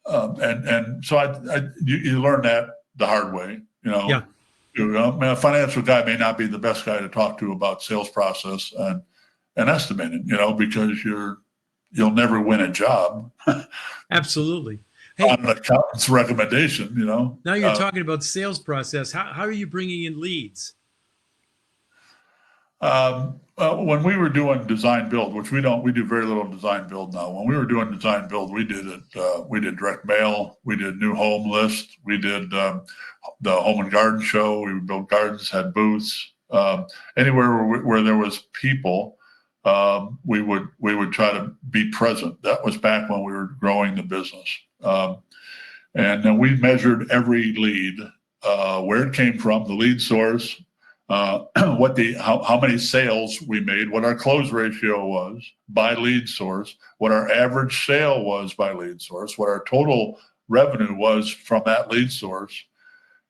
Speaker 3: And so you learn that the hard way, a financial guy may not be the best guy to talk to about sales process and estimating, because you'll never win a job.
Speaker 2: Absolutely. Hey,
Speaker 3: on an accountant's recommendation,
Speaker 2: Now you're talking about sales process. How are you bringing in leads?
Speaker 3: when we were doing design build, which we do very little design build now. When we were doing design build, we did it. We did direct mail. We did new home list. We did the home and garden show. We would build gardens, had booths. Anywhere where there was people, we would try to be present. That was back when we were growing the business, and then we measured every lead, where it came from, the lead source. How many sales we made, what our close ratio was by lead source, what our average sale was by lead source, what our total revenue was from that lead source.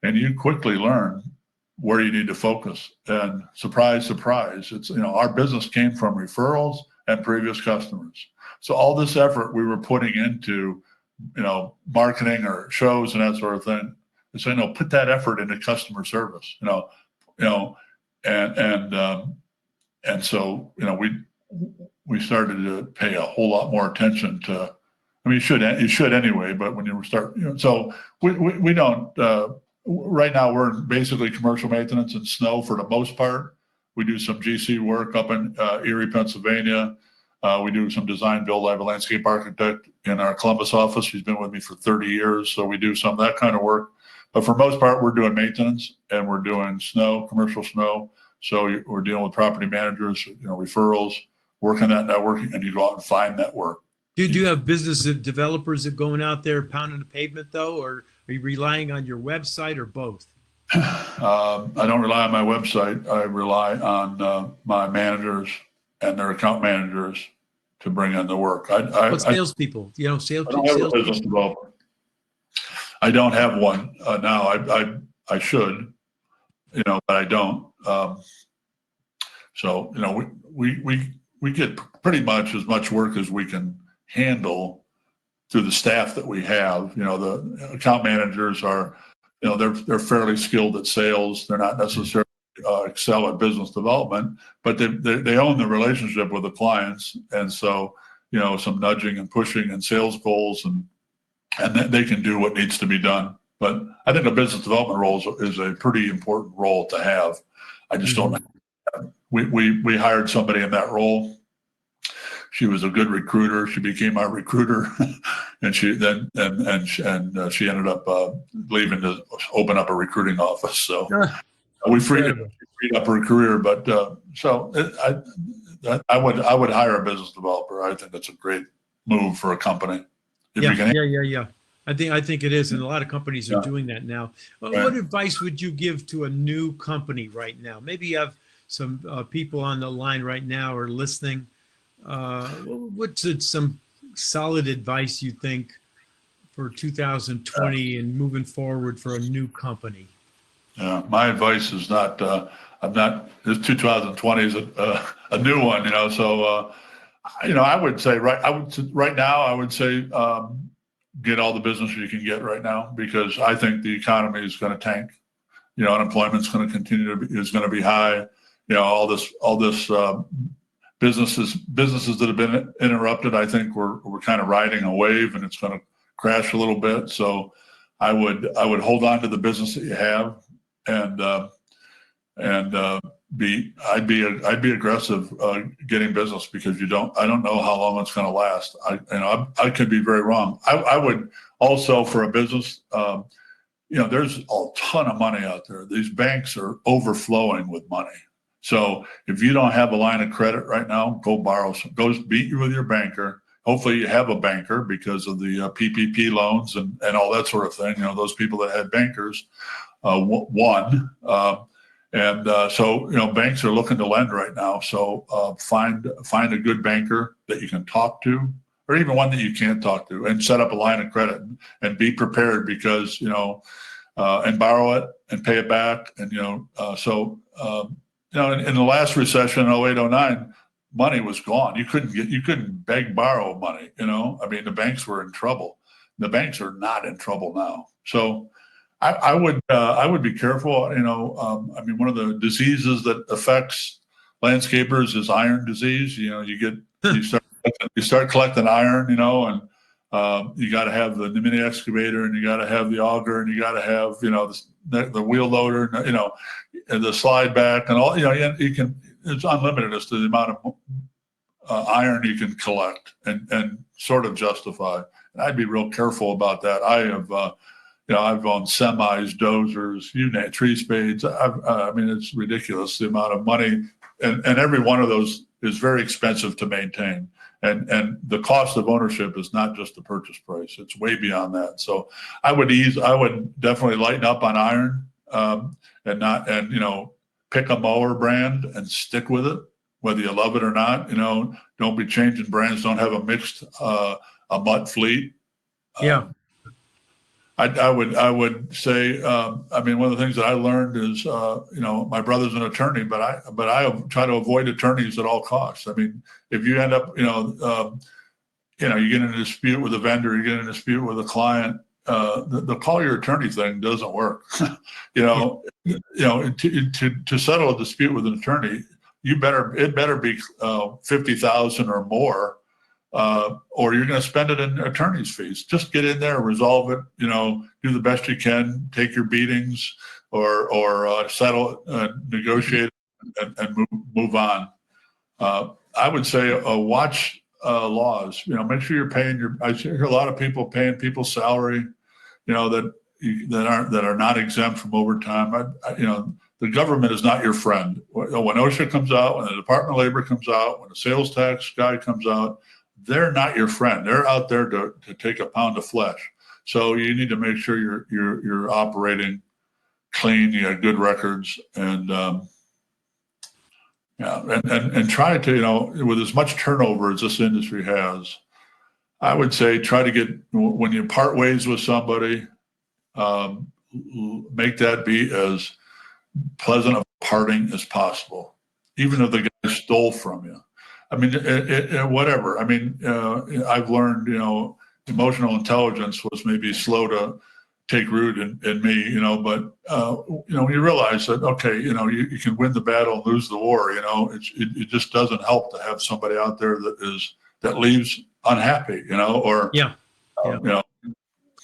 Speaker 3: And you quickly learn where you need to focus. And surprise, surprise, it's, our business came from referrals and previous customers. So all this effort we were putting into, marketing or shows and that sort of thing, and so, put that effort into customer service, and so, we started to pay a whole lot more attention to, you should anyway, but when you start, so we don't, right now we're in basically commercial maintenance and snow for the most part. We do some GC work up in Erie, Pennsylvania. We do some design build. I have a landscape architect in our Columbus office. She's been with me for 30 years. So we do some of that kind of work. But for most part, we're doing maintenance and we're doing snow, commercial snow. So we're dealing with property managers, referrals, working that networking, and you go out and find that work.
Speaker 2: Do you have business developers that going out there pounding the pavement though, or are you relying on your website or both?
Speaker 3: I don't rely on my website. I rely on my managers and their account managers to bring in the work.
Speaker 2: What salespeople? Sales
Speaker 3: I don't have a business developer. I don't have one now. I should, but I don't. So we get pretty much as much work as we can handle through the staff that we have. The account managers are, they're fairly skilled at sales. They're not necessarily excel at business development, but they own the relationship with the clients, and so some nudging and pushing and sales goals, and they can do what needs to be done. But I think a business development role is a pretty important role to have. I just don't. We hired somebody in that role. She was a good recruiter. She became our recruiter, and she ended up leaving to open up a recruiting office. So we freed up her career. But I would hire a business developer. I think that's a great move for a company.
Speaker 2: Yeah. I think it is, and a lot of companies are doing that now. Well,
Speaker 3: Right.
Speaker 2: What advice would you give to a new company right now? Maybe you have some people on the line right now or listening. What's some solid advice you think for 2020 and moving forward for a new company?
Speaker 3: Yeah, my advice is not. This 2020 is a new one, So, I would say right now, I would say get all the business you can get right now, because I think the economy is going to tank. Unemployment's going to continue is going to be high. All this businesses that have been interrupted, I think we're kind of riding a wave, and it's going to crash a little bit. So I would hold on to the business that you have, I'd be aggressive getting business, because I don't know how long it's going to last. I could be very wrong. I would also, for a business, there's a ton of money out there. These banks are overflowing with money. So if you don't have a line of credit right now, go borrow some. Go meet with your banker. Hopefully you have a banker, because of the PPP loans and all that sort of thing. Those people that had bankers won. So banks are looking to lend right now. So find a good banker that you can talk to, or even one that you can't talk to, and set up a line of credit and be prepared, because and borrow it and pay it back. And in the last recession, 08, 09, money was gone. You couldn't borrow money. The banks were in trouble. The banks are not in trouble now. So I would be careful. One of the diseases that affects landscapers is iron disease. You start collecting iron, and you got to have the mini excavator, and you got to have the auger, and you got to have the wheel loader, and the slide back, and all. You can it's unlimited as to the amount of iron you can collect and sort of justify. And I'd be real careful about that. I have, I've owned semis, dozers, tree spades. I mean, it's ridiculous the amount of money, and every one of those is very expensive to maintain. And the cost of ownership is not just the purchase price; it's way beyond that. So I would definitely lighten up on iron, and pick a mower brand and stick with it, whether you love it or not. Don't be changing brands. Don't have a mixed a mutt fleet.
Speaker 2: Yeah.
Speaker 3: I would say, I mean, one of the things that I learned is, my brother's an attorney, but I try to avoid attorneys at all costs. I mean, if you end up, you get in a dispute with a vendor, you get in a dispute with a client, the call your attorney thing doesn't work. To settle a dispute with an attorney, it better be 50,000 or more. Or you're going to spend it in attorney's fees. Just get in there, resolve it, do the best you can, take your beatings or settle, negotiate and move on. I would say watch laws, make sure you're paying I hear a lot of people paying people's salary, that are not exempt from overtime. The government is not your friend. When OSHA comes out, when the Department of Labor comes out, when the sales tax guy comes out, they're not your friend. They're out there to take a pound of flesh. So you need to make sure you're operating clean, you have good records, and try to, with as much turnover as this industry has, I would say try to get, when you part ways with somebody, make that be as pleasant a parting as possible, even if the guy stole from you. I mean, whatever. I mean, I've learned, emotional intelligence was maybe slow to take root in me, but, when you realize that, okay, you can win the battle and lose the war, it just doesn't help to have somebody out there that leaves unhappy, or,
Speaker 2: Yeah.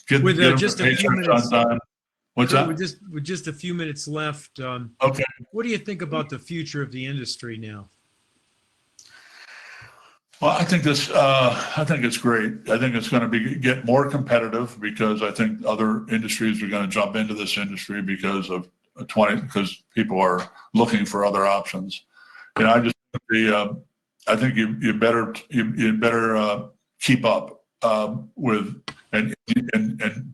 Speaker 3: get
Speaker 2: With
Speaker 3: them
Speaker 2: just
Speaker 3: their
Speaker 2: a few
Speaker 3: paychecks
Speaker 2: minutes,
Speaker 3: on time. What's that?
Speaker 2: with just a few minutes left,
Speaker 3: Okay.
Speaker 2: what do you think about the future of the industry now?
Speaker 3: Well, I think it's great. I think it's going to get more competitive because I think other industries are going to jump into this industry because people are looking for other options. I think you better keep up with and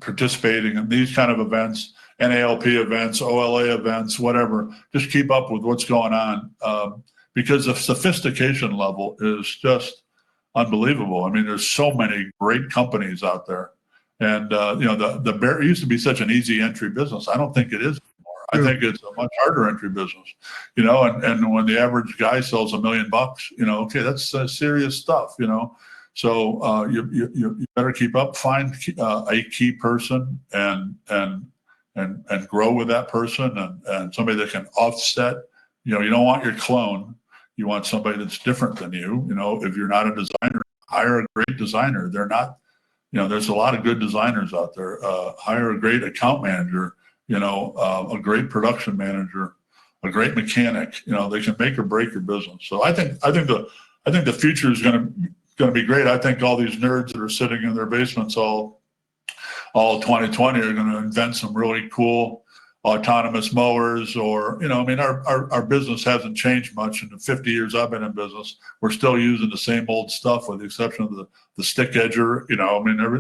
Speaker 3: participating in these kind of events, NALP events, OLA events, whatever. Just keep up with what's going on. Because the sophistication level is just unbelievable. I mean, there's so many great companies out there, and it used to be such an easy entry business. I don't think it is anymore. I think it's a much harder entry business. And when the average guy sells $1 million, okay, that's serious stuff. So you better keep up. Find a key person and grow with that person and somebody that can offset. You don't want your clone. You want somebody that's different than you. If you're not a designer, hire a great designer. They're not, there's a lot of good designers out there. Hire a great account manager, a great production manager, a great mechanic. They can make or break your business. So I think the future is going to be great. I think all these nerds that are sitting in their basements all 2020 are going to invent some really cool autonomous mowers, or our business hasn't changed much in the 50 years I've been in business. We're still using the same old stuff with the exception of the stick edger.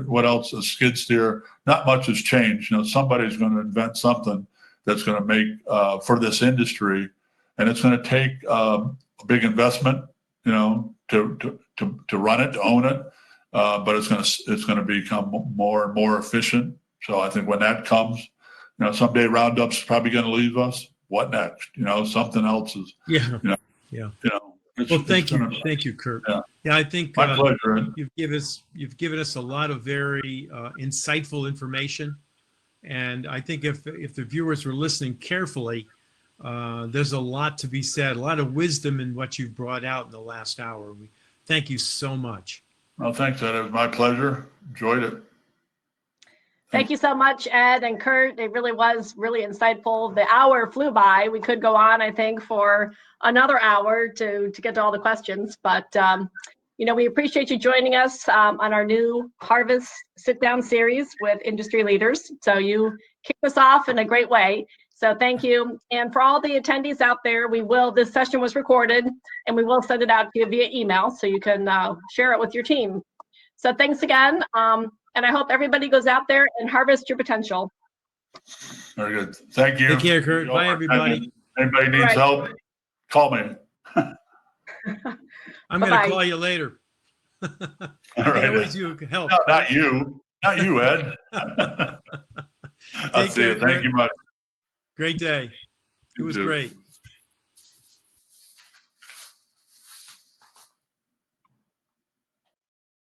Speaker 3: What else? A skid steer. Not much has changed. Somebody's going to invent something that's going to make for this industry, and it's going to take a big investment, to run it, to own it, but it's going to become more and more efficient. So I think when that comes, someday Roundup's probably going to leave us. What next? Something else is.
Speaker 2: Yeah. Well, thank you, Kurt. Yeah, I think
Speaker 3: my pleasure.
Speaker 2: You've given us a lot of very insightful information, and I think if the viewers were listening carefully, there's a lot to be said, a lot of wisdom in what you've brought out in the last hour. Thank you so much.
Speaker 3: Well, thanks, Ed. It was my pleasure. Enjoyed it.
Speaker 1: Thank you so much, Ed and Kurt. It really was really insightful. The hour flew by. We could go on, I think, for another hour to get to all the questions. But, we appreciate you joining us on our new Harvest sit-down series with industry leaders. So you kicked us off in a great way. So thank you. And for all the attendees out there, this session was recorded and we will send it out to you via email so you can share it with your team. So thanks again. And I hope everybody goes out there and harvest your potential.
Speaker 3: Very good. Thank you.
Speaker 2: Take care, Kurt. Bye, everybody.
Speaker 3: Anybody needs help, call me.
Speaker 2: I'm going to call you later.
Speaker 3: All
Speaker 2: I can
Speaker 3: right.
Speaker 2: always use help.
Speaker 3: No, not you, Ed. I'll
Speaker 2: Take
Speaker 3: see you.
Speaker 2: care,
Speaker 3: Thank you much.
Speaker 2: Great day. It was
Speaker 3: You too.
Speaker 2: great.